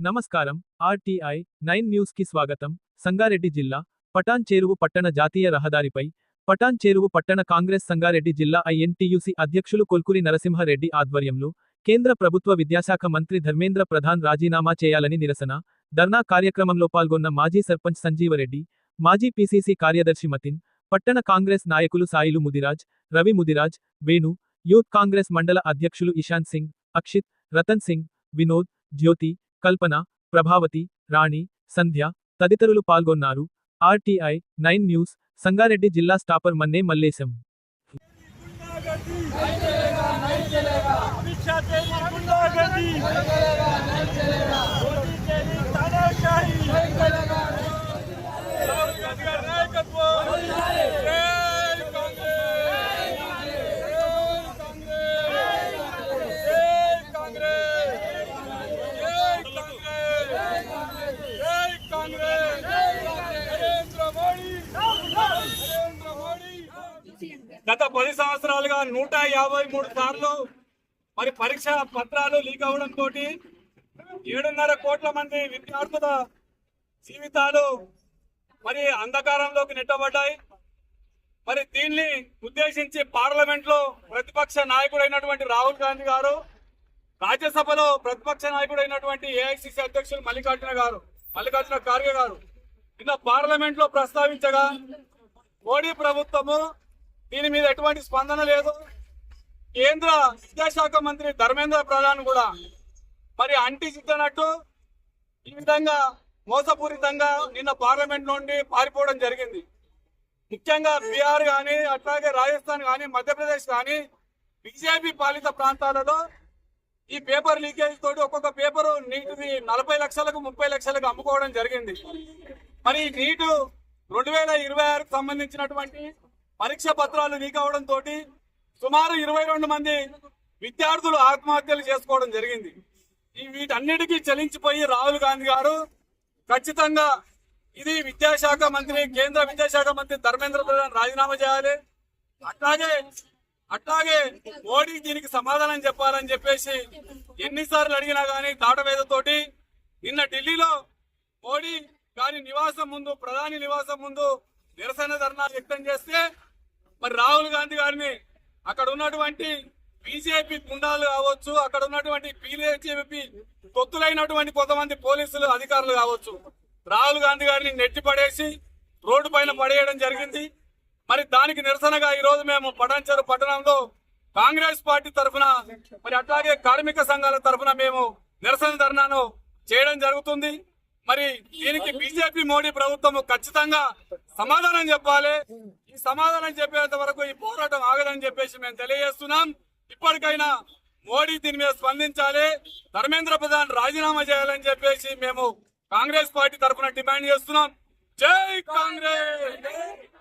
నమస్కారం. RTI 9 news కి స్వాగతం. సంగారెడ్డి జిల్లా పటాన్ చెరువు పట్టణ జాతీయ రహదారిపై పటాన్ చెరువు పట్టణ కాంగ్రెస్ సంగారెడ్డి జిల్లా ఐఎన్టీయూసీ అధ్యక్షులు కొల్కూరి నరసింహారెడ్డి ఆధ్వర్యంలో కేంద్ర ప్రభుత్వ విద్యాశాఖ మంత్రి ధర్మేంద్ర ప్రధాన్ రాజీనామా చేయాలని నిరసన ధర్నా కార్యక్రమంలో పాల్గొన్న మాజీ సర్పంచ్ సంజీవరెడ్డి, మాజీ పీసీసీ కార్యదర్శి మతిన్, పట్టణ కాంగ్రెస్ నాయకులు సాయిలు ముదిరాజ్, రవి ముదిరాజ్, వేణు, యూత్ కాంగ్రెస్ మండల అధ్యక్షులు ఇషాంత్ సింగ్, అక్షిత్, రతన్ సింగ్, వినోద్, జ్యోతి, కల్పన, ప్రభావతి, రాణి, సంధ్య తదితరులు పాల్గొన్నారు. ఆర్టీఐ 9 న్యూస్ సంగారెడ్డి జిల్లా స్టాపర్ మన్నే మల్లేశం. గత 10 సంవత్సరాలుగా 153 సార్లు మరి పరీక్ష పత్రాలు లీక్ అవడంతో 7.5 కోట్ల మంది విద్యార్థుల జీవితాలు మరి అంధకారంలోకి నెట్టబడ్డాయి. మరి దీన్ని ఉద్దేశించి పార్లమెంట్ లో ప్రతిపక్ష నాయకుడైనటువంటి రాహుల్ గాంధీ గారు, రాజ్యసభలో ప్రతిపక్ష నాయకుడైనటువంటి ఏఐసిసి అధ్యక్షులు మల్లికార్జున ఖార్గే గారు నిన్న పార్లమెంట్ లో ప్రస్తావించగా మోడీ ప్రభుత్వము దీని మీద ఎటువంటి స్పందన లేదు. కేంద్ర విద్యాశాఖ మంత్రి ధర్మేంద్ర ప్రధాన్ కూడా మరి అంటి చిత్తనట్టు ఈ విధంగా మోసపూరితంగా నిన్న పార్లమెంట్ నుండి పారిపోవడం జరిగింది. ముఖ్యంగా బీహార్ కానీ, అట్లాగే రాజస్థాన్ కానీ, మధ్యప్రదేశ్ కానీ బీజేపీ పాలిత ప్రాంతాలలో ఈ పేపర్ లీకేజ్ తోటి ఒక్కొక్క పేపరు నీటిది 40 లక్షలకు 30 లక్షలకు అమ్ముకోవడం జరిగింది. మరి నీటు 2026కు సంబంధించినటువంటి పరీక్ష పత్రాలు లీక్ అవడం తోటి సుమారు 22 మంది విద్యార్థులు ఆత్మహత్యలు చేసుకోవడం జరిగింది. వీటన్నిటికీ చలించిపోయి రాహుల్ గాంధీ గారు ఖచ్చితంగా ఇది విద్యాశాఖ మంత్రి, కేంద్ర విద్యాశాఖ మంత్రి ధర్మేంద్ర ప్రధాన్ రాజీనామా చేయాలి, అట్లాగే మోడీ దీనికి సమాధానం చెప్పాలని చెప్పేసి ఎన్నిసార్లు అడిగినా గానీ దాటవేదతోటి నిన్న ఢిల్లీలో మోడీ గారి నివాసం ముందు, ప్రధాని నివాసం ముందు నిరసన ధర్నా వ్యక్తం చేస్తే మరి రాహుల్ గాంధీ గారిని అక్కడ ఉన్నటువంటి బీజేపీ గుండాలు కావచ్చు, అక్కడ ఉన్నటువంటి బీజేపీ తొత్తులైనటువంటి కొంతమంది పోలీసులు అధికారులు కావచ్చు, రాహుల్ గాంధీ గారిని నెట్టి పడేసి రోడ్డు పైన పడేయడం జరిగింది. మరి దానికి నిరసనగా ఈ రోజు మేము పటాన్ చెరువు పట్టణంలో కాంగ్రెస్ పార్టీ తరఫున మరి అట్లాగే కార్మిక సంఘాల తరఫున మేము నిరసన ధర్నాను చేయడం జరుగుతుంది. మరి దీనికి బీజేపీ మోడీ ప్రభుత్వం ఖచ్చితంగా సమాధానం చెప్పాలి. ఈ సమాధానం చెప్పేంత వరకు ఈ పోరాటం ఆగదని చెప్పేసి మేము తెలియజేస్తున్నాం. ఇప్పటికైనా మోడీ దీని మీద స్పందించాలి, ధర్మేంద్ర ప్రధాన్ రాజీనామా చేయాలని చెప్పేసి మేము కాంగ్రెస్ పార్టీ తరఫున డిమాండ్ చేస్తున్నాం. జై కాంగ్రెస్.